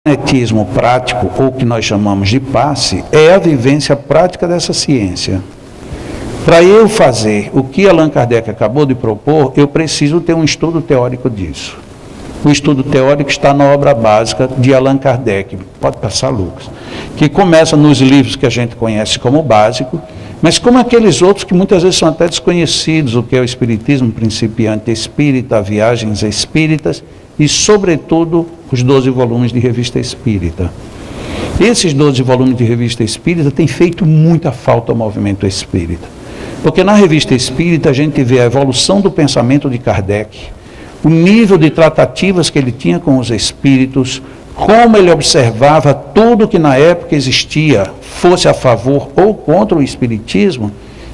magnetismo prático, ou que nós chamamos de passe, é a vivência prática dessa ciência. Para eu fazer o que Allan Kardec acabou de propor, eu preciso ter um estudo teórico disso. O estudo teórico está na obra básica de Allan Kardec, pode passar, Lucas, que começa nos livros que a gente conhece como básico, mas como aqueles outros que muitas vezes são até desconhecidos, o que é o Espiritismo Principiante Espírita, Viagens Espíritas e, sobretudo, os 12 volumes de Revista Espírita. Esses 12 volumes de Revista Espírita têm feito muita falta ao movimento espírita. Porque na Revista Espírita a gente vê a evolução do pensamento de Kardec, o nível de tratativas que ele tinha com os espíritos, como ele observava tudo que na época existia, fosse a favor ou contra o espiritismo,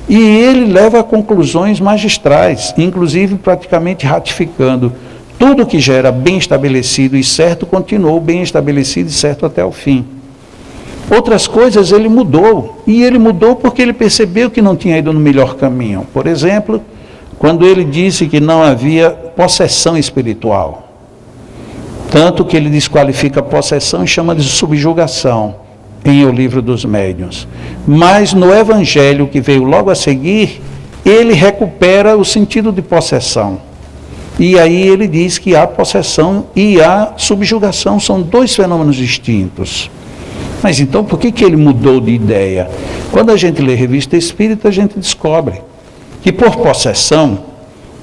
e ele leva a conclusões magistrais, inclusive praticamente ratificando tudo que já era bem estabelecido e certo, continuou bem estabelecido e certo até o fim. Outras coisas ele mudou, e ele mudou porque ele percebeu que não tinha ido no melhor caminho. Por exemplo, quando ele disse que não havia possessão espiritual. Tanto que ele desqualifica a possessão e chama de subjugação em O Livro dos Médiuns. Mas no Evangelho, que veio logo a seguir, ele recupera o sentido de possessão. E aí ele diz que há possessão e há subjugação, são dois fenômenos distintos. Mas então por que ele mudou de ideia? Quando a gente lê Revista Espírita, a gente descobre que por possessão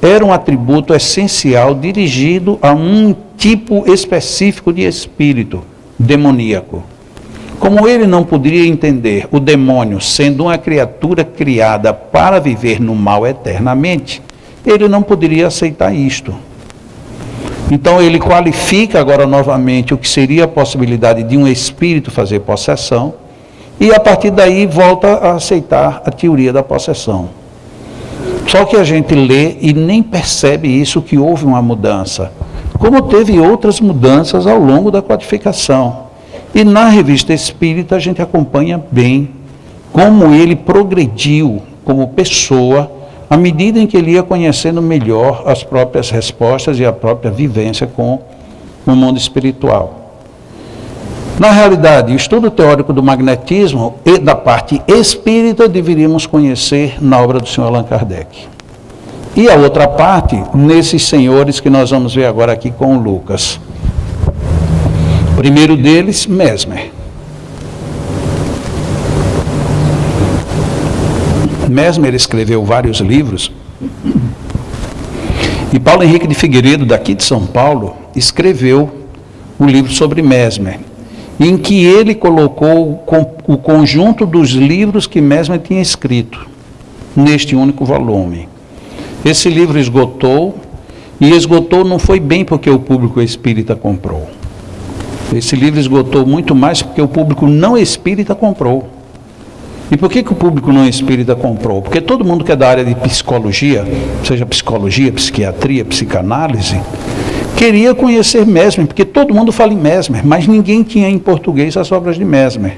era um atributo essencial dirigido a um tipo específico de espírito demoníaco. Como ele não poderia entender o demônio sendo uma criatura criada para viver no mal eternamente, ele não poderia aceitar isto. Então ele qualifica agora novamente o que seria a possibilidade de um espírito fazer possessão, e a partir daí volta a aceitar a teoria da possessão. Só que a gente lê e nem percebe isso, que houve uma mudança, como teve outras mudanças ao longo da codificação. E na Revista Espírita a gente acompanha bem como ele progrediu como pessoa, à medida em que ele ia conhecendo melhor as próprias respostas e a própria vivência com o mundo espiritual. Na realidade, o estudo teórico do magnetismo e da parte espírita deveríamos conhecer na obra do senhor Allan Kardec. E a outra parte, nesses senhores que nós vamos ver agora aqui com o Lucas. O primeiro deles, Mesmer. Mesmer escreveu vários livros, e Paulo Henrique de Figueiredo, daqui de São Paulo, escreveu um livro sobre Mesmer, em que ele colocou o conjunto dos livros que Mesmer tinha escrito, neste único volume. Esse livro esgotou, e esgotou não foi bem porque o público espírita comprou. Esse livro esgotou muito mais porque o público não espírita comprou. E por que o público não espírita comprou? Porque todo mundo que é da área de psicologia, seja psicologia, psiquiatria, psicanálise, queria conhecer Mesmer, porque todo mundo fala em Mesmer, mas ninguém tinha em português as obras de Mesmer.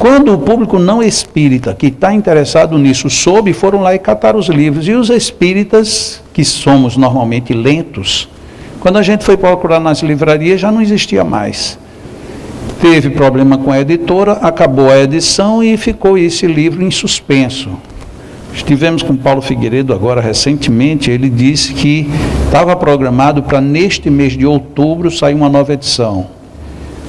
Quando o público não espírita, que está interessado nisso, soube, foram lá e cataram os livros. E os espíritas, que somos normalmente lentos, quando a gente foi procurar nas livrarias, já não existia mais. Teve problema com a editora, acabou a edição e ficou esse livro em suspenso. Estivemos com Paulo Figueiredo agora recentemente, ele disse que estava programado para neste mês de outubro sair uma nova edição.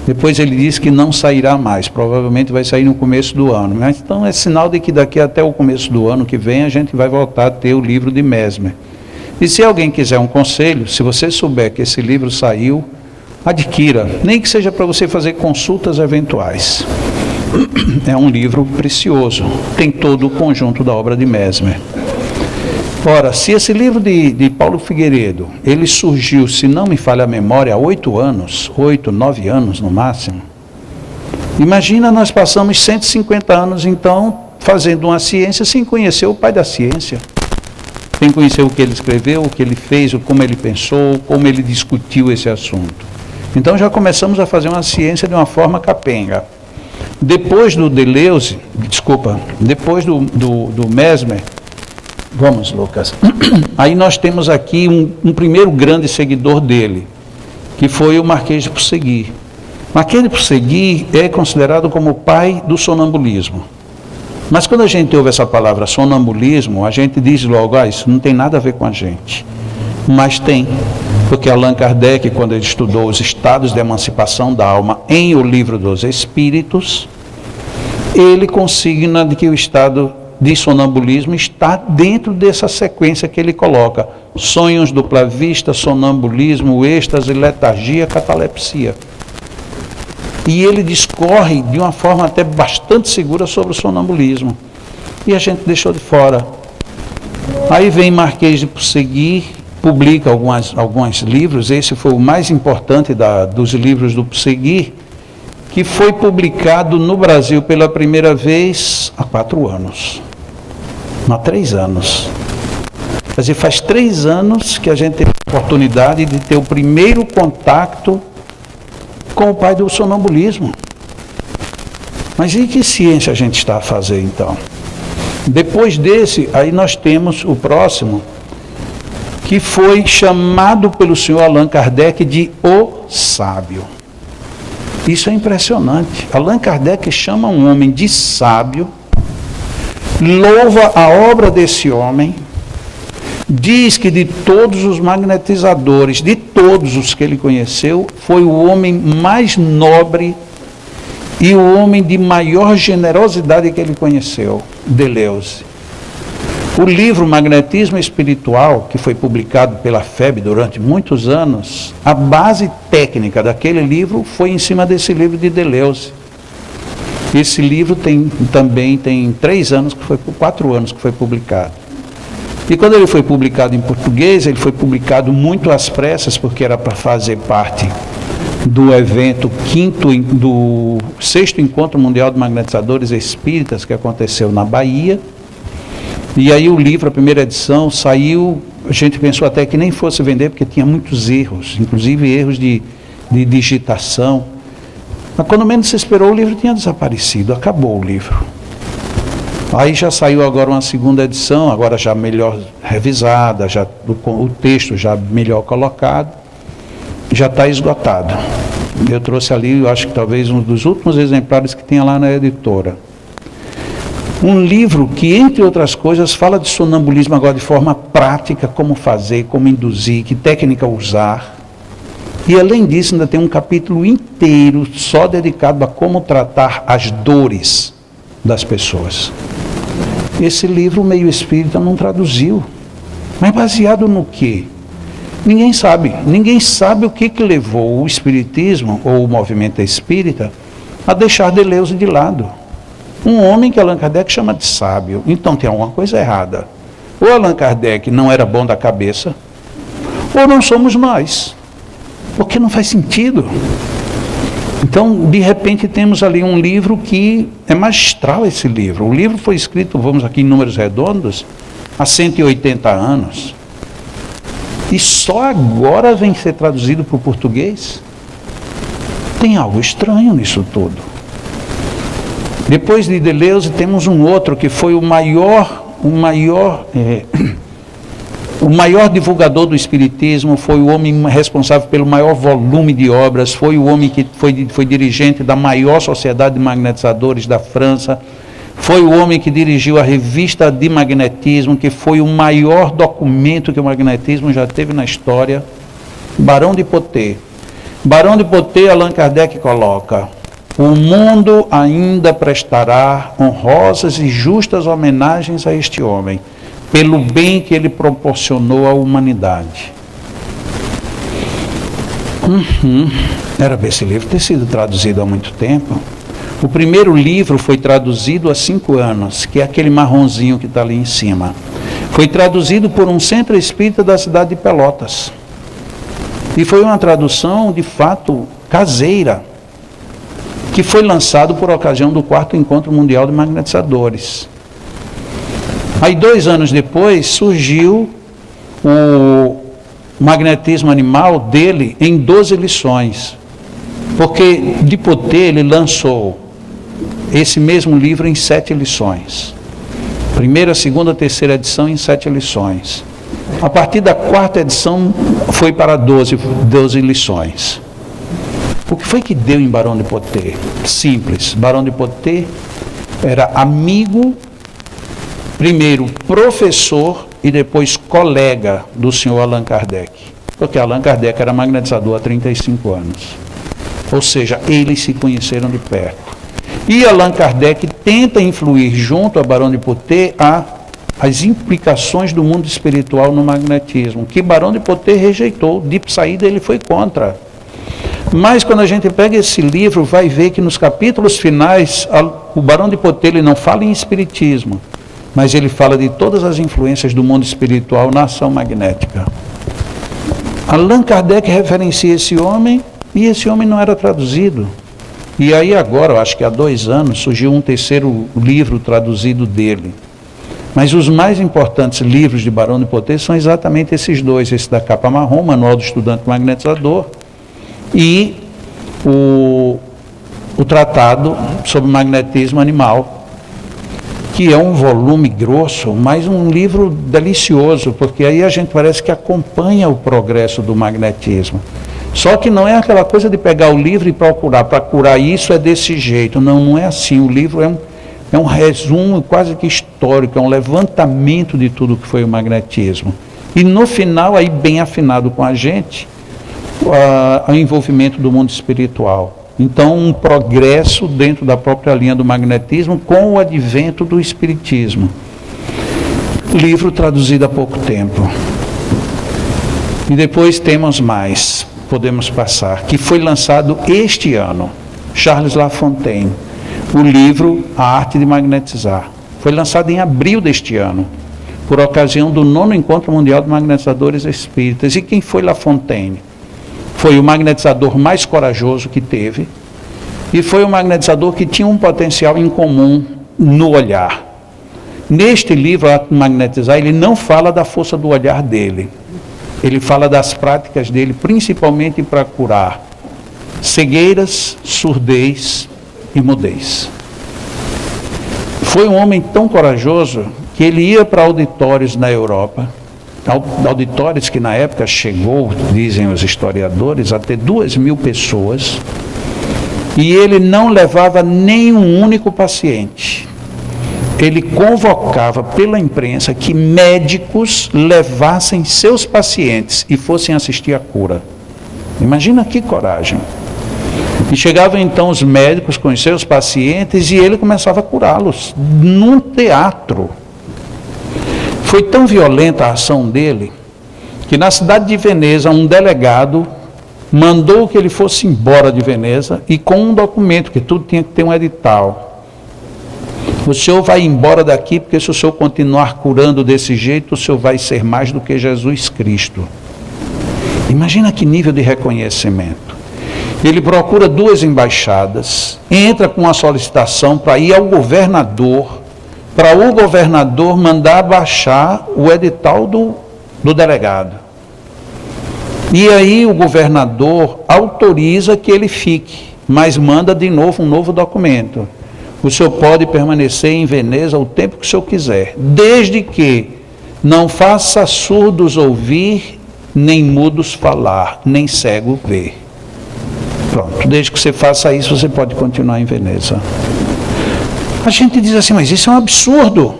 Depois ele disse que não sairá mais, provavelmente vai sair no começo do ano. Mas então é sinal de que daqui até o começo do ano que vem a gente vai voltar a ter o livro de Mesmer. E se alguém quiser um conselho, se você souber que esse livro saiu, adquira, nem que seja para você fazer consultas eventuais. É um livro precioso, tem todo o conjunto da obra de Mesmer. Ora, se esse livro de Paulo Figueiredo, ele surgiu, se não me falha a memória, há 8 anos, 8, 9 anos no máximo, imagina, nós passamos 150 anos, então, fazendo uma ciência sem conhecer o pai da ciência, sem conhecer o que ele escreveu, o que ele fez, como ele pensou, como ele discutiu esse assunto. Então já começamos a fazer uma ciência de uma forma capenga. Depois do Deleuze, depois do Mesmer, vamos, Lucas, aí nós temos aqui um primeiro grande seguidor dele, que foi o Marquês de Ponsegui. Aquele Prosseguir é considerado como o pai do sonambulismo. Mas quando a gente ouve essa palavra sonambulismo, a gente diz logo, isso não tem nada a ver com a gente. Mas tem, porque Allan Kardec, quando ele estudou os estados de emancipação da alma em O Livro dos Espíritos, ele consigna de que o estado de sonambulismo está dentro dessa sequência que ele coloca: sonhos, dupla vista, sonambulismo, êxtase, letargia, catalepsia. E ele discorre de uma forma até bastante segura sobre o sonambulismo. E a gente deixou de fora. Aí vem Marquês de Prosseguir, publica alguns livros. Esse foi o mais importante dos livros do Prosseguir, que foi publicado no Brasil pela primeira vez há 4 anos. Há 3 anos. Quer dizer, faz 3 anos que a gente teve a oportunidade de ter o primeiro contato com o pai do sonambulismo. Mas e que ciência a gente está a fazer então? Depois desse, aí nós temos o próximo, que foi chamado pelo senhor Allan Kardec de O Sábio. Isso é impressionante. Allan Kardec chama um homem de sábio, louva a obra desse homem, diz que de todos os magnetizadores, de todos os que ele conheceu, foi o homem mais nobre e o homem de maior generosidade que ele conheceu, Deleuze. O livro Magnetismo Espiritual, que foi publicado pela FEB durante muitos anos, a base técnica daquele livro foi em cima desse livro de Deleuze. Esse livro também tem 3 anos, 4 anos que foi publicado. E quando ele foi publicado em português, ele foi publicado muito às pressas, porque era para fazer parte do evento do 6º Encontro Mundial de Magnetizadores Espíritas, que aconteceu na Bahia. E aí o livro, a primeira edição, saiu, a gente pensou até que nem fosse vender, porque tinha muitos erros, inclusive erros de digitação. Mas quando menos se esperou, o livro tinha desaparecido, acabou o livro. Aí já saiu agora uma 2ª edição, agora já melhor revisada, já o texto já melhor colocado, já está esgotado. Eu trouxe ali, eu acho que talvez um dos últimos exemplares que tinha lá na editora. Um livro que, entre outras coisas, fala de sonambulismo agora de forma prática, como fazer, como induzir, que técnica usar. E além disso, ainda tem um capítulo inteiro só dedicado a como tratar as dores das pessoas. Esse livro o Meio Espírita não traduziu. Mas baseado no quê? Ninguém sabe. Ninguém sabe o que levou o Espiritismo, ou o movimento espírita, a deixar Deleuze de lado. Um homem que Allan Kardec chama de sábio. Então tem alguma coisa errada. Ou Allan Kardec não era bom da cabeça, ou não somos nós. Porque não faz sentido. Então, de repente, temos ali um livro que é magistral, esse livro. O livro foi escrito, vamos aqui em números redondos, há 180 anos. E só agora vem ser traduzido para o português. Tem algo estranho nisso tudo. Depois de Deleuze, temos um outro que foi o maior divulgador do Espiritismo, foi o homem responsável pelo maior volume de obras, foi o homem que foi dirigente da maior sociedade de magnetizadores da França, foi o homem que dirigiu a revista de magnetismo, que foi o maior documento que o magnetismo já teve na história, Barão de Poté. Barão de Poté, Allan Kardec coloca: o mundo ainda prestará honrosas e justas homenagens a este homem, pelo bem que ele proporcionou à humanidade. Era para esse livro ter sido traduzido há muito tempo. O primeiro livro foi traduzido há 5 anos, que é aquele marronzinho que está ali em cima. Foi traduzido por um centro espírita da cidade de Pelotas. E foi uma tradução, de fato, caseira, que foi lançado por ocasião do 4º Encontro Mundial de Magnetizadores. Aí 2 anos depois surgiu o magnetismo animal dele em 12 lições. Porque de Poté ele lançou esse mesmo livro em 7 lições. Primeira, segunda, terceira edição em 7 lições. A partir da 4ª edição foi para 12 lições. O que foi que deu em Barão de Potê? Simples. Barão de Potê era amigo, primeiro professor e depois colega do senhor Allan Kardec. Porque Allan Kardec era magnetizador há 35 anos. Ou seja, eles se conheceram de perto. E Allan Kardec tenta influir junto a Barão de Potê as implicações do mundo espiritual no magnetismo, que Barão de Potê rejeitou, de saída ele foi contra. Mas quando a gente pega esse livro, vai ver que nos capítulos finais, o Barão de Potê ele não fala em espiritismo, mas ele fala de todas as influências do mundo espiritual na ação magnética. Allan Kardec referencia esse homem, e esse homem não era traduzido. E aí agora, eu acho que há 2 anos, surgiu um terceiro livro traduzido dele. Mas os mais importantes livros de Barão de Potê são exatamente esses 2, esse da capa marrom, Manual do Estudante Magnetizador, e o Tratado sobre Magnetismo Animal, que é um volume grosso, mas um livro delicioso, porque aí a gente parece que acompanha o progresso do magnetismo. Só que não é aquela coisa de pegar o livro e procurar, para curar isso é desse jeito. Não, não é assim. O livro é um resumo quase que histórico, é um levantamento de tudo que foi o magnetismo. E no final, aí bem afinado com a gente, o envolvimento do mundo espiritual. Então, um progresso dentro da própria linha do magnetismo com o advento do espiritismo. Livro traduzido há pouco tempo. E depois temos mais, podemos passar, que foi lançado este ano, Charles Lafontaine, o livro A Arte de Magnetizar. Foi lançado em abril deste ano, por ocasião do 9º Encontro Mundial de Magnetizadores Espíritas. E quem foi Lafontaine? Foi o magnetizador mais corajoso que teve, e foi o magnetizador que tinha um potencial em comum no olhar. Neste livro, A Arte de Magnetizar, ele não fala da força do olhar dele. Ele fala das práticas dele, principalmente para curar cegueiras, surdez e mudez. Foi um homem tão corajoso que ele ia para auditórios na Europa, auditórios que na época chegou, dizem os historiadores, a ter 2.000 pessoas, e ele não levava nenhum único paciente. Ele convocava pela imprensa que médicos levassem seus pacientes e fossem assistir à cura. Imagina que coragem. E chegavam então os médicos com os seus pacientes e ele começava a curá-los num teatro. Foi tão violenta a ação dele que na cidade de Veneza um delegado mandou que ele fosse embora de Veneza e com um documento, que tudo tinha que ter um edital. O senhor vai embora daqui porque se o senhor continuar curando desse jeito, o senhor vai ser mais do que Jesus Cristo. Imagina que nível de reconhecimento. Ele procura 2 embaixadas, entra com uma solicitação para ir ao governador, para o governador mandar baixar o edital do delegado. E aí o governador autoriza que ele fique, mas manda de novo um novo documento. O senhor pode permanecer em Veneza o tempo que o senhor quiser, desde que não faça surdos ouvir, nem mudos falar, nem cego ver. Pronto, desde que você faça isso, você pode continuar em Veneza. A gente diz assim, mas isso é um absurdo.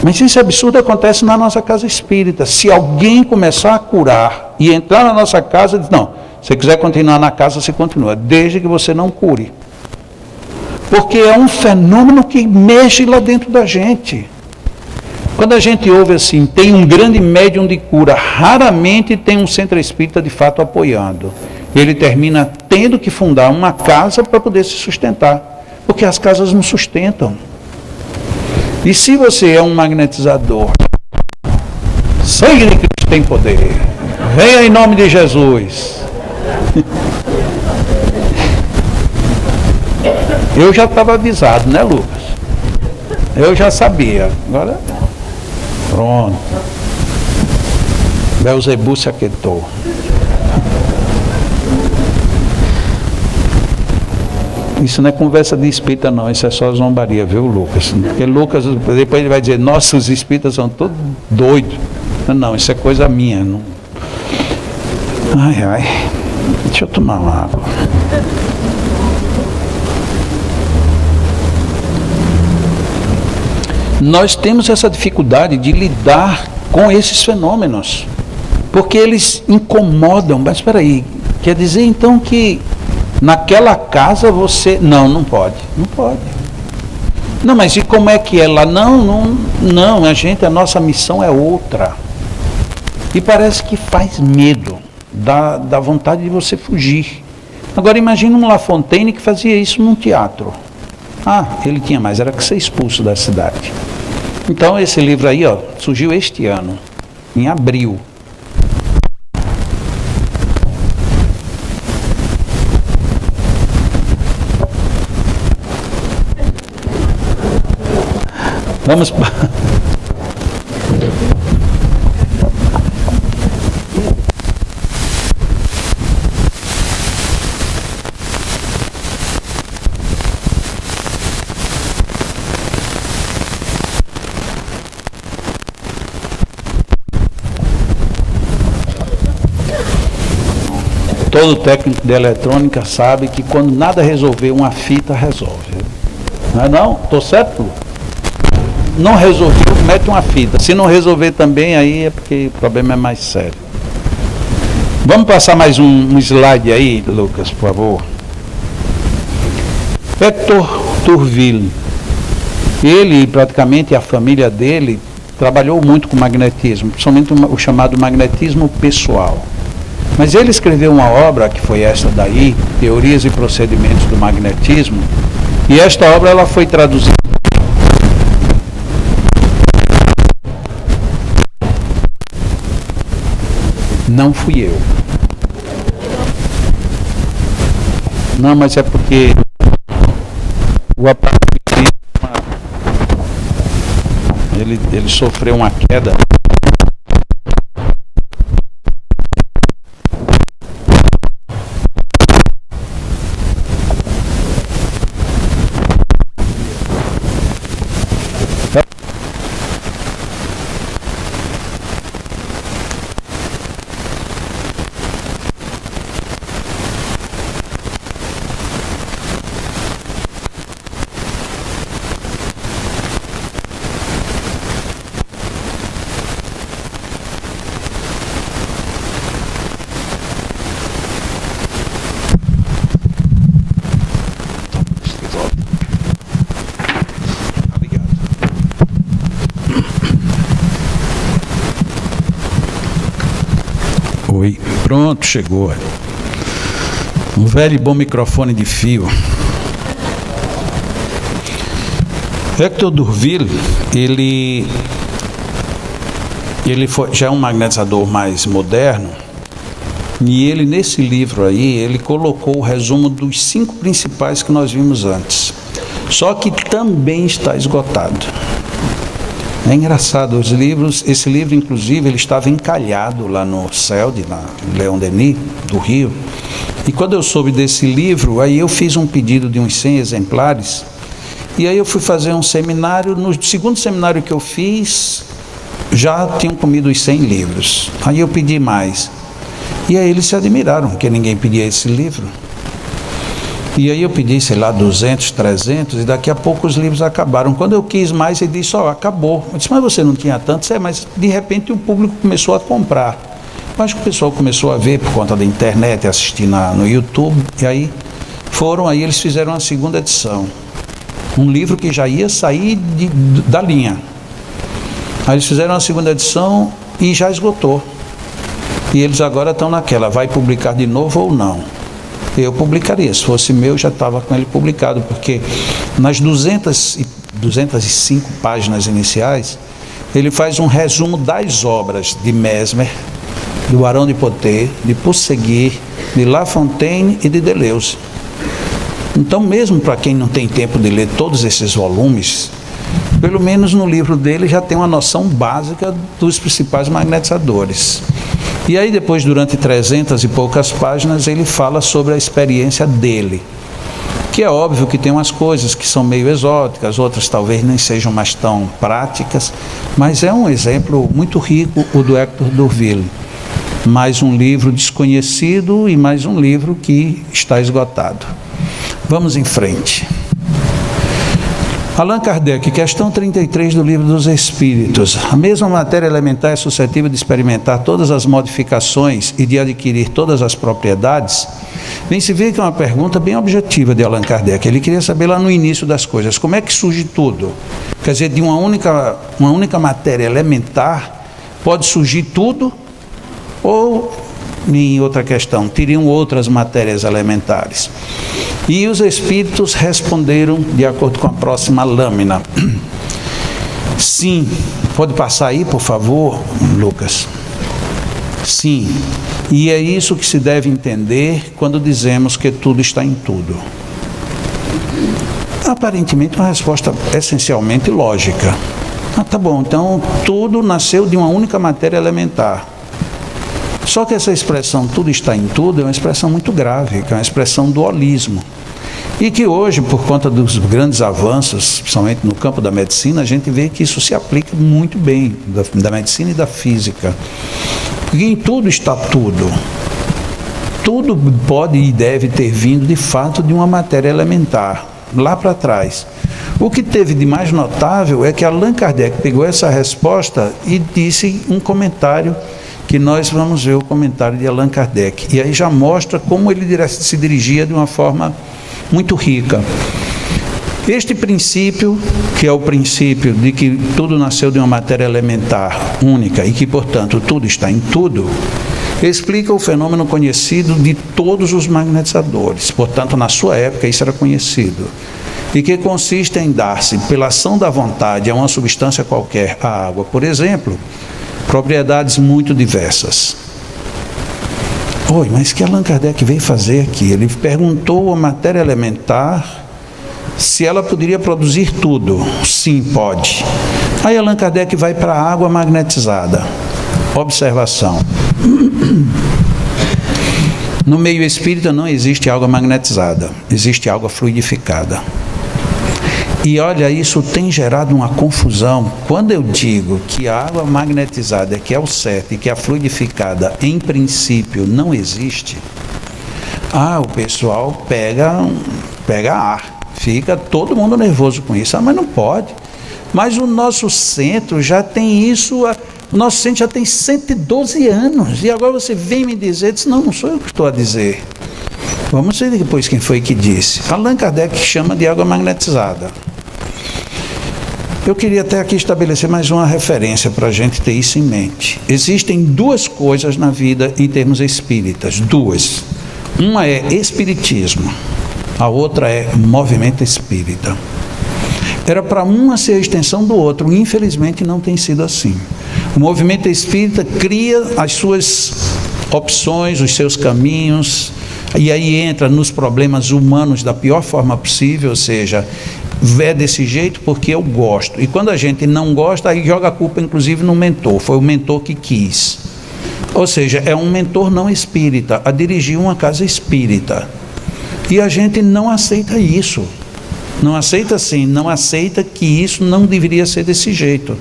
Mas esse absurdo acontece na nossa casa espírita. Se alguém começar a curar e entrar na nossa casa, diz, não, se você quiser continuar na casa, você continua, desde que você não cure. Porque é um fenômeno que mexe lá dentro da gente. Quando a gente ouve assim, tem um grande médium de cura, raramente tem um centro espírita de fato apoiando. Ele termina tendo que fundar uma casa para poder se sustentar, porque as casas não sustentam. E se você é um magnetizador, sangue de Cristo tem poder, venha em nome de Jesus. Eu já estava avisado, né, Lucas? Eu já sabia. Agora, pronto. Belzebu se aquietou. Isso não é conversa de espírita, não. Isso é só zombaria, viu, Lucas? Porque Lucas, depois ele vai dizer, nossa, os espíritas são todos doidos. Não, isso é coisa minha. Não. Ai, ai. Deixa eu tomar uma água. Nós temos essa dificuldade de lidar com esses fenômenos, porque eles incomodam. Mas espera aí, quer dizer então que naquela casa você... Não pode. Não, mas e como é que é lá? Não, a nossa missão é outra. E parece que faz medo, dá vontade de você fugir. Agora imagina um La Fontaine que fazia isso num teatro. Ele tinha mais, era que ser expulso da cidade. Então esse livro aí, surgiu este ano, em abril. Vamos Todo técnico de eletrônica sabe que quando nada resolver, uma fita resolve. Não é não? Estou certo? Não resolveu, mete uma fita. Se não resolver também, aí é porque o problema é mais sério. Vamos passar mais um slide aí, Lucas, por favor. Hector Tourville. Ele, praticamente, a família dele, trabalhou muito com magnetismo, principalmente o chamado magnetismo pessoal. Mas ele escreveu uma obra, que foi esta daí, Teorias e Procedimentos do Magnetismo, e esta obra ela foi traduzida. Não fui eu. Não, mas é porque o aparelho ele sofreu uma queda. Oi, pronto, chegou. Um velho e bom microfone de fio. Hector Tourville, ele já é um magnetizador mais moderno, e ele, nesse livro aí, ele colocou o resumo dos 5 principais que nós vimos antes. Só que também está esgotado. É engraçado, esse livro, inclusive, ele estava encalhado lá no CELD, na Leon Denis, do Rio. E quando eu soube desse livro, aí eu fiz um pedido de uns 100 exemplares, e aí eu fui fazer um seminário. No segundo seminário que eu fiz, já tinham comido os 100 livros. Aí eu pedi mais. E aí eles se admiraram, porque ninguém pedia esse livro. E aí eu pedi, sei lá, 200, 300, e daqui a pouco os livros acabaram. Quando eu quis mais, ele disse, acabou. Eu disse, mas você não tinha tanto? Mas de repente o público começou a comprar. Eu acho que o pessoal começou a ver por conta da internet, assistir no YouTube, e aí eles fizeram a segunda edição. Um livro que já ia sair da linha. Aí eles fizeram a segunda edição e já esgotou. E eles agora estão naquela, vai publicar de novo ou não? Eu publicaria, se fosse meu, já estava com ele publicado, porque nas 205 páginas iniciais, ele faz um resumo das obras de Mesmer, do Barão de Potter, de Puigcercin, de La Fontaine e de Deleuze. Então, mesmo para quem não tem tempo de ler todos esses volumes, pelo menos no livro dele já tem uma noção básica dos principais magnetizadores. E aí depois, durante 300 e poucas páginas, ele fala sobre a experiência dele, que é óbvio que tem umas coisas que são meio exóticas, outras talvez nem sejam mais tão práticas, mas é um exemplo muito rico o do Hector Tourville. mais um livro desconhecido e mais um livro que está esgotado. Vamos em frente. Allan Kardec, questão 33 do Livro dos Espíritos. A mesma matéria elementar é suscetível de experimentar todas as modificações e de adquirir todas as propriedades? Bem, se vê que é uma pergunta bem objetiva de Allan Kardec. Ele queria saber lá no início das coisas, como é que surge tudo? Quer dizer, de uma única matéria elementar, pode surgir tudo? Ou, em outra questão, teriam outras matérias elementares? E os espíritos responderam de acordo com a próxima lâmina. Sim. Pode passar aí, por favor, Lucas? Sim. E é isso que se deve entender quando dizemos que tudo está em tudo. Aparentemente uma resposta essencialmente lógica. Tá bom, então tudo nasceu de uma única matéria elementar. Só que essa expressão tudo está em tudo é uma expressão muito grave, que é uma expressão do holismo. E que hoje, por conta dos grandes avanços, principalmente no campo da medicina, a gente vê que isso se aplica muito bem, da medicina e da física. Porque em tudo está tudo. Tudo pode e deve ter vindo, de fato, de uma matéria elementar, lá para trás. O que teve de mais notável é que Allan Kardec pegou essa resposta e disse um comentário, que nós vamos ver o comentário de Allan Kardec. E aí já mostra como ele se dirigia de uma forma muito rica. Este princípio, que é o princípio de que tudo nasceu de uma matéria elementar única e que, portanto, tudo está em tudo, explica o fenômeno conhecido de todos os magnetizadores. Portanto, na sua época isso era conhecido. E que consiste em dar-se, pela ação da vontade, a uma substância qualquer, a água, por exemplo, propriedades muito diversas. Oi, mas que Allan Kardec veio fazer aqui? Ele perguntou à matéria elementar se ela poderia produzir tudo. Sim, pode. Aí Allan Kardec vai para a água magnetizada. Observação. No meio espírita não existe água magnetizada, existe água fluidificada. E olha, isso tem gerado uma confusão. Quando eu digo que a água magnetizada é que é o certo e que a fluidificada, em princípio, não existe, o pessoal pega ar, fica todo mundo nervoso com isso. Mas não pode. Mas o nosso centro já tem isso, o nosso centro já tem 112 anos. E agora você vem me dizer, não sou eu que estou a dizer. Vamos ver depois quem foi que disse. Allan Kardec chama de água magnetizada. Eu queria até aqui estabelecer mais uma referência para a gente ter isso em mente. Existem duas coisas na vida em termos espíritas, duas. Uma é espiritismo, a outra é movimento espírita. Era para uma ser a extensão do outro, infelizmente não tem sido assim. O movimento espírita cria as suas opções, os seus caminhos, e aí entra nos problemas humanos da pior forma possível, ou seja, é desse jeito porque eu gosto. E quando a gente não gosta, aí joga a culpa inclusive no mentor, foi o mentor que quis. Ou seja, é um mentor não espírita a dirigir uma casa espírita. E a gente não aceita isso. Não aceita assim, não aceita que isso não deveria ser desse jeito.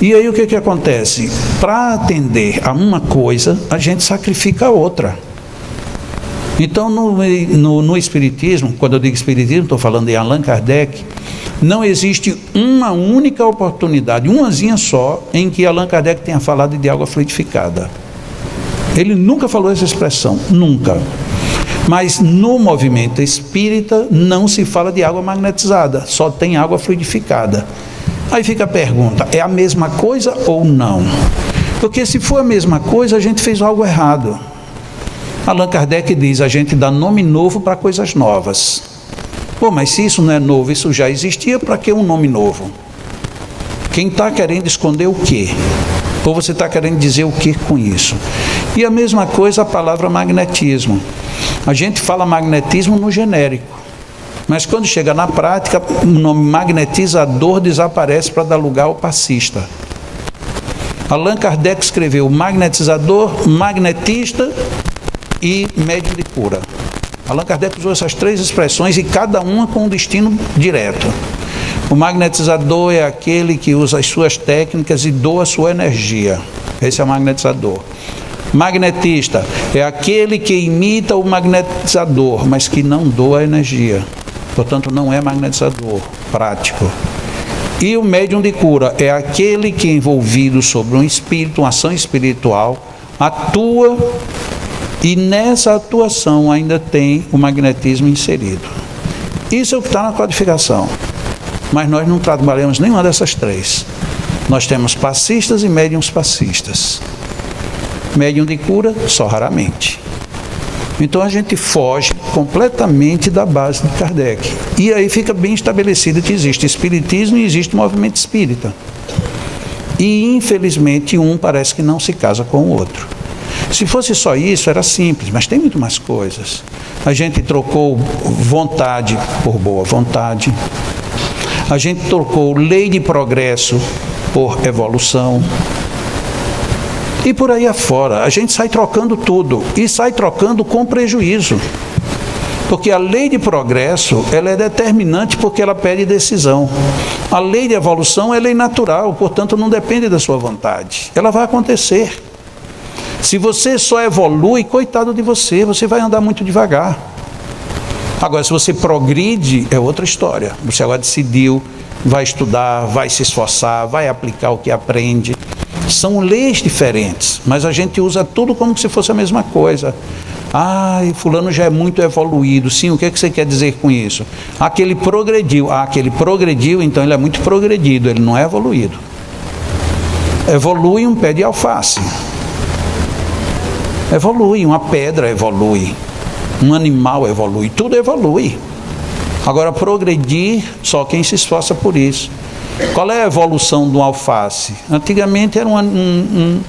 E aí o que acontece? Para atender a uma coisa, a gente sacrifica a outra. Então, no Espiritismo, quando eu digo Espiritismo, estou falando em Allan Kardec, não existe uma única oportunidade, umazinha só, em que Allan Kardec tenha falado de água fluidificada. Ele nunca falou essa expressão, nunca. Mas no movimento espírita não se fala de água magnetizada, só tem água fluidificada. Aí fica a pergunta, é a mesma coisa ou não? Porque se for a mesma coisa, a gente fez algo errado. Allan Kardec diz, a gente dá nome novo para coisas novas. Pô, mas se isso não é novo, isso já existia, para que um nome novo? Quem está querendo esconder o quê? Ou você está querendo dizer o que com isso? E a mesma coisa a palavra magnetismo. A gente fala magnetismo no genérico, mas quando chega na prática, o nome magnetizador desaparece para dar lugar ao passista. Allan Kardec escreveu magnetizador, magnetista e médium de cura. Allan Kardec usou essas três expressões e cada uma com um destino direto. O magnetizador é aquele que usa as suas técnicas e doa a sua energia. Esse é o magnetizador. Magnetista é aquele que imita o magnetizador, mas que não doa energia. Portanto, não é magnetizador prático. E o médium de cura é aquele que, envolvido sobre um espírito, uma ação espiritual, atua, e nessa atuação ainda tem o magnetismo inserido. Isso é o que está na codificação. Mas nós não trabalhamos nenhuma dessas três. Nós temos passistas e médiums passistas. Médium de cura, só raramente. Então a gente foge completamente da base de Kardec. E aí fica bem estabelecido que existe espiritismo e existe movimento espírita. E infelizmente um parece que não se casa com o outro. Se fosse só isso, era simples, mas tem muito mais coisas. A gente trocou vontade por boa vontade. A gente trocou lei de progresso por evolução. E por aí afora, a gente sai trocando tudo. E sai trocando com prejuízo. Porque a lei de progresso, ela é determinante porque ela pede decisão. A lei de evolução é lei natural, portanto não depende da sua vontade. Ela vai acontecer. Se você só evolui, coitado de você, você vai andar muito devagar. Agora, se você progride, é outra história. Você agora decidiu, vai estudar, vai se esforçar, vai aplicar o que aprende. São leis diferentes, mas a gente usa tudo como se fosse a mesma coisa. Fulano já é muito evoluído. Sim, o que você quer dizer com isso? Aquele progrediu. Aquele progrediu, então ele é muito progredido, ele não é evoluído. Evolui um pé de alface. Evolui, uma pedra evolui. Um animal evolui, tudo evolui. Agora, progredir, só quem se esforça por isso. Qual é a evolução do alface? Antigamente era um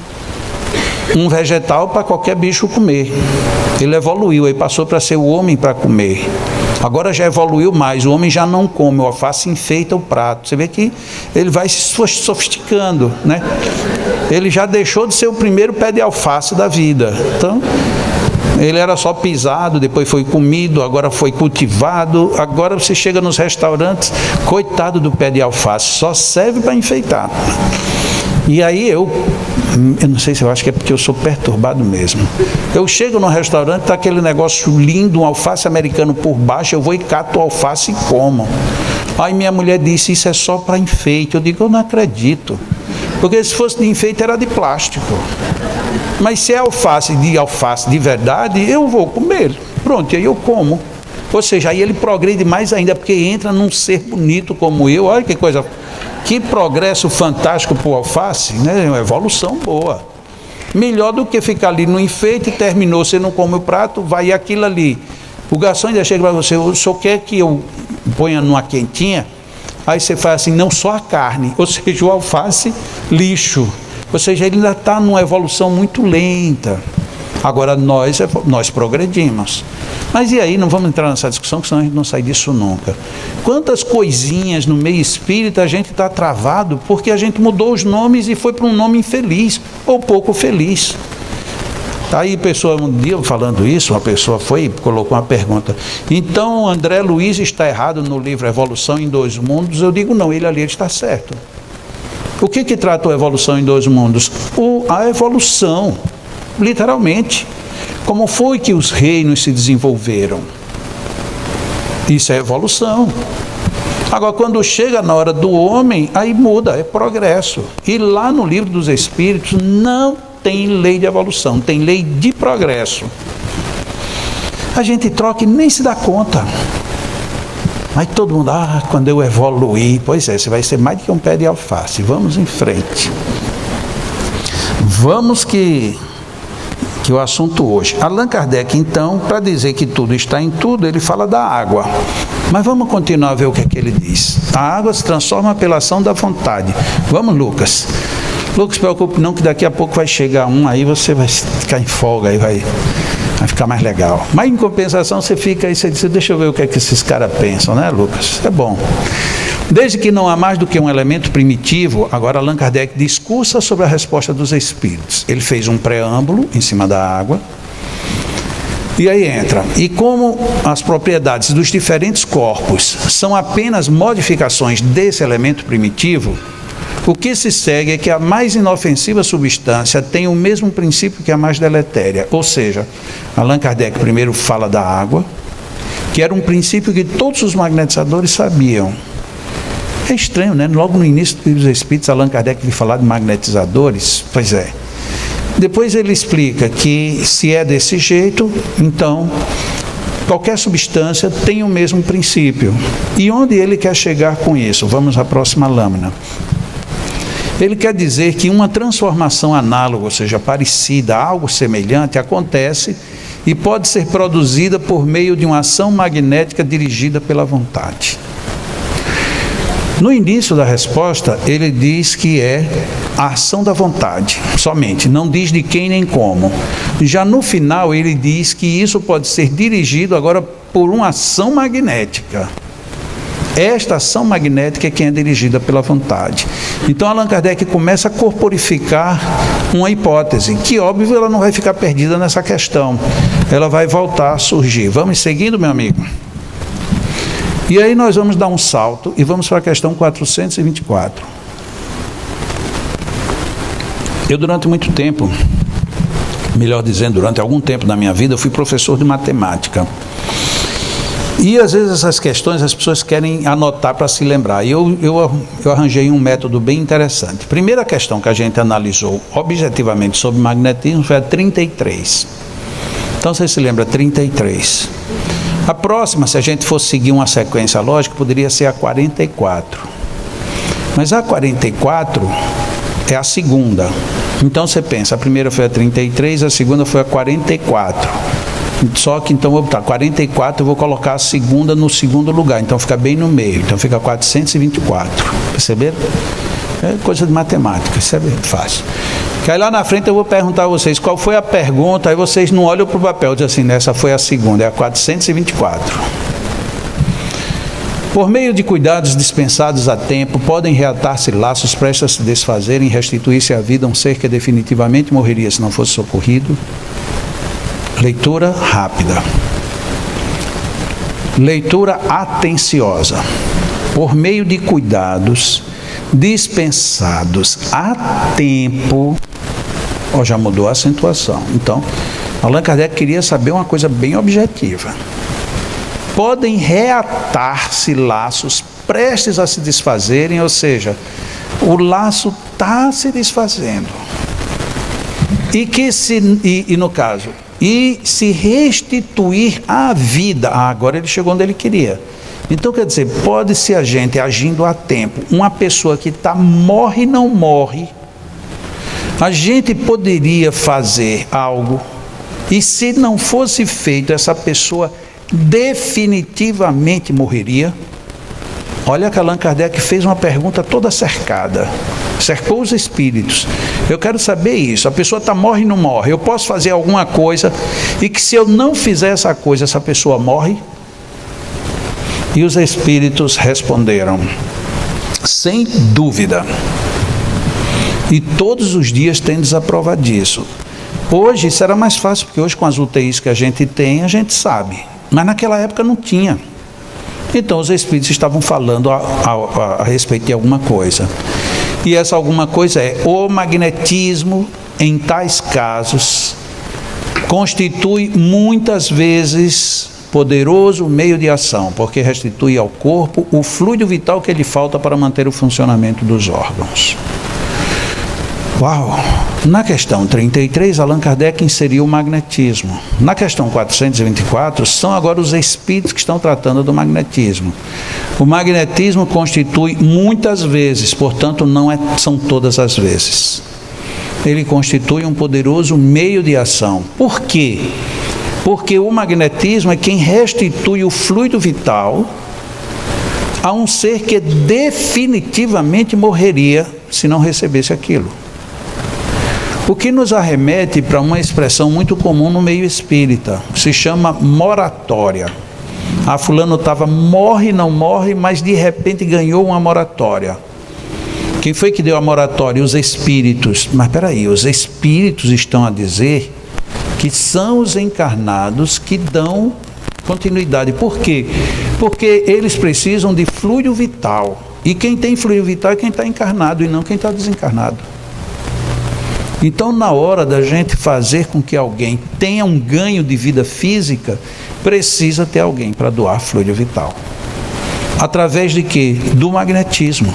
vegetal para qualquer bicho comer. Ele evoluiu, aí passou para ser o homem para comer. Agora já evoluiu mais, o homem já não come, o alface enfeita o prato. Você vê que ele vai se sofisticando, né? Ele já deixou de ser o primeiro pé de alface da vida. Então, ele era só pisado, depois foi comido, agora foi cultivado. Agora você chega nos restaurantes, coitado do pé de alface, só serve para enfeitar. E aí eu não sei se eu acho que é porque eu sou perturbado mesmo. Eu chego no restaurante, está aquele negócio lindo, um alface americano por baixo, eu vou e cato o alface e como. Aí minha mulher disse, isso é só para enfeite. Eu digo, eu não acredito. Porque se fosse de enfeite era de plástico. Mas se é alface de verdade, eu vou comer. Pronto, e aí eu como. Ou seja, aí ele progride mais ainda, porque entra num ser bonito como eu. Olha que coisa, que progresso fantástico para o alface, né? Uma evolução boa. Melhor do que ficar ali no enfeite, terminou, você não come o prato, vai aquilo ali. O garçom ainda chega para você, o senhor quer que eu ponha numa quentinha? Aí você faz assim, não só a carne, ou seja, o alface, lixo. Ou seja, ele ainda está numa evolução muito lenta. Agora nós progredimos. Mas e aí, não vamos entrar nessa discussão, que senão a gente não sai disso nunca. Quantas coisinhas no meio espírita a gente está travado porque a gente mudou os nomes e foi para um nome infeliz ou pouco feliz. Aí um dia falando isso, uma pessoa foi e colocou uma pergunta. Então André Luiz está errado no livro Evolução em Dois Mundos? Eu digo não, ele está certo. O que trata a evolução em dois mundos? A evolução, literalmente. Como foi que os reinos se desenvolveram? Isso é evolução. Agora, quando chega na hora do homem, aí muda, é progresso. E lá no livro dos Espíritos não tem lei de evolução, tem lei de progresso. A gente troca e nem se dá conta. Mas todo mundo, quando eu evoluir, pois é, você vai ser mais do que um pé de alface. Vamos em frente. Vamos que o assunto hoje. Allan Kardec, então, para dizer que tudo está em tudo, ele fala da água. Mas vamos continuar a ver o que é que ele diz. A água se transforma pela ação da vontade. Vamos, Lucas. Lucas, se preocupe não, que daqui a pouco vai chegar um, aí você vai ficar em folga, aí vai ficar mais legal. Mas em compensação você fica aí, você diz, deixa eu ver o que é que esses caras pensam, né, Lucas? É bom. Desde que não há mais do que um elemento primitivo, agora Allan Kardec discursa sobre a resposta dos espíritos. Ele fez um preâmbulo em cima da água, e aí entra. E como as propriedades dos diferentes corpos são apenas modificações desse elemento primitivo, o que se segue é que a mais inofensiva substância tem o mesmo princípio que a mais deletéria. Ou seja, Allan Kardec primeiro fala da água, que era um princípio que todos os magnetizadores sabiam. É estranho, né? Logo no início dos Espíritos, Allan Kardec veio falar de magnetizadores. Pois é. Depois ele explica que se é desse jeito, então qualquer substância tem o mesmo princípio. E onde ele quer chegar com isso? Vamos à próxima lâmina. Ele quer dizer que uma transformação análoga, ou seja, parecida, algo semelhante, acontece e pode ser produzida por meio de uma ação magnética dirigida pela vontade. No início da resposta, ele diz que é a ação da vontade, somente, não diz de quem nem como. Já no final, ele diz que isso pode ser dirigido agora por uma ação magnética. Esta ação magnética é quem é dirigida pela vontade. Então, Allan Kardec começa a corporificar uma hipótese, que, óbvio, ela não vai ficar perdida nessa questão. Ela vai voltar a surgir. Vamos seguindo, meu amigo? E aí nós vamos dar um salto e vamos para a questão 424. Eu, durante muito tempo, melhor dizendo, durante algum tempo da minha vida, eu fui professor de matemática. E às vezes essas questões as pessoas querem anotar para se lembrar. E eu arranjei um método bem interessante. A primeira questão que a gente analisou objetivamente sobre magnetismo foi a 33. Então você se lembra, 33. A próxima, se a gente fosse seguir uma sequência lógica, poderia ser a 44. Mas a 44 é a segunda. Então você pensa, a primeira foi a 33, a segunda foi a 44. Só que então vou botar 44, eu vou colocar a segunda no segundo lugar, então fica bem no meio, então fica 424. Perceberam? É coisa de matemática, isso é fácil. Que aí lá na frente eu vou perguntar a vocês qual foi a pergunta, aí vocês não olham para o papel, dizem assim, essa foi a segunda, é a 424. Por meio de cuidados dispensados a tempo, podem reatar-se laços prestes a se desfazerem e restituir-se à vida um ser que definitivamente morreria se não fosse socorrido. Leitura rápida. Leitura atenciosa. Por meio de cuidados dispensados a tempo, já mudou a acentuação. Então, Allan Kardec queria saber uma coisa bem objetiva. Podem reatar-se laços prestes a se desfazerem, ou seja, o laço está se desfazendo. E se restituir à vida. Agora ele chegou onde ele queria. Então, quer dizer, pode-se a gente agindo a tempo, uma pessoa que morre não morre, a gente poderia fazer algo, e se não fosse feito, essa pessoa definitivamente morreria. Olha que Allan Kardec fez uma pergunta toda cercada, cercou os espíritos. Eu quero saber isso, a pessoa morre ou não morre? Eu posso fazer alguma coisa e que se eu não fizer essa coisa, essa pessoa morre? E os espíritos responderam, sem dúvida. E todos os dias tendes a prova disso. Hoje será mais fácil, porque hoje com as UTIs que a gente tem, a gente sabe. Mas naquela época não tinha. Então os espíritos estavam falando a respeito de alguma coisa. E essa alguma coisa é o magnetismo, em tais casos, constitui muitas vezes poderoso meio de ação, porque restitui ao corpo o fluido vital que lhe falta para manter o funcionamento dos órgãos. Uau! Na questão 33, Allan Kardec inseriu o magnetismo. Na questão 424, são agora os espíritos que estão tratando do magnetismo. O magnetismo constitui muitas vezes, portanto não são todas as vezes. Ele constitui um poderoso meio de ação. Por quê? Porque o magnetismo é quem restitui o fluido vital a um ser que definitivamente morreria se não recebesse aquilo. O que nos arremete para uma expressão muito comum no meio espírita, se chama moratória. Fulano morre, não morre, mas de repente ganhou uma moratória. Quem foi que deu a moratória? Os espíritos. Mas peraí, os espíritos estão a dizer que são os encarnados que dão continuidade. Por quê? Porque eles precisam de fluido vital. E quem tem fluido vital é quem está encarnado e não quem está desencarnado. Então, na hora da gente fazer com que alguém tenha um ganho de vida física, precisa ter alguém para doar fluido vital. Através de quê? Do magnetismo.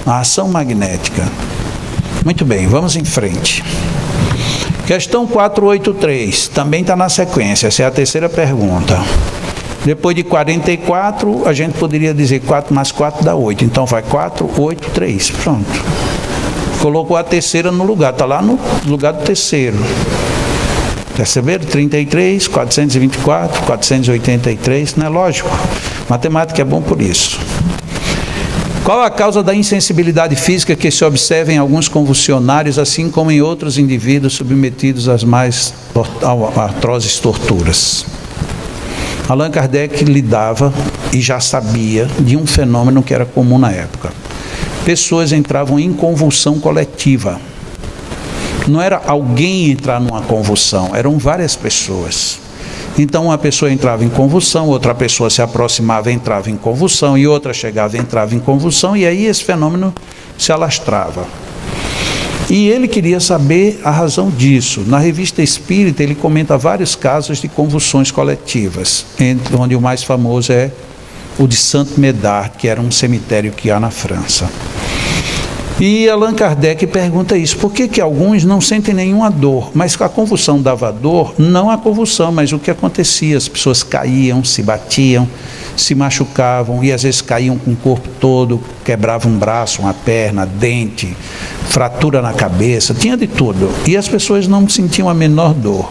A ação magnética. Muito bem, vamos em frente. Questão 483, também está na sequência, essa é a terceira pergunta. Depois de 44, a gente poderia dizer 4 mais 4 dá 8. Então vai 4, 8, 3. Pronto. Colocou a terceira no lugar, está lá no lugar do terceiro. Perceberam? 33, 424, 483, não é lógico? Matemática é bom por isso. Qual a causa da insensibilidade física que se observa em alguns convulsionários, assim como em outros indivíduos submetidos às mais atrozes torturas? Allan Kardec lidava e já sabia de um fenômeno que era comum na época. Pessoas entravam em convulsão coletiva. Não era alguém entrar numa convulsão, eram várias pessoas. Então uma pessoa entrava em convulsão, outra pessoa se aproximava, entrava em convulsão, e outra chegava, entrava em convulsão, e aí esse fenômeno se alastrava. E ele queria saber a razão disso. Na Revista Espírita ele comenta vários casos de convulsões coletivas, onde o mais famoso é o de Saint-Médard, que era um cemitério que há na França. E Allan Kardec pergunta isso, por que alguns não sentem nenhuma dor? Mas a convulsão dava dor, não a convulsão, mas o que acontecia, as pessoas caíam, se batiam, se machucavam, e às vezes caíam com o corpo todo, quebravam um braço, uma perna, dente, fratura na cabeça, tinha de tudo, e as pessoas não sentiam a menor dor.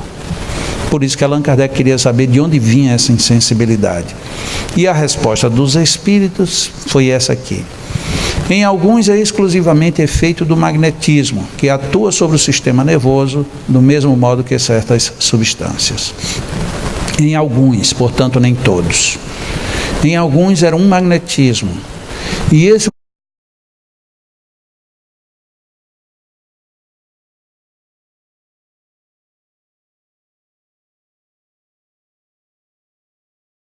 Por isso que Allan Kardec queria saber de onde vinha essa insensibilidade. E a resposta dos espíritos foi essa aqui. Em alguns é exclusivamente efeito do magnetismo, que atua sobre o sistema nervoso do mesmo modo que certas substâncias. Em alguns, portanto nem todos. Em alguns era um magnetismo. E esse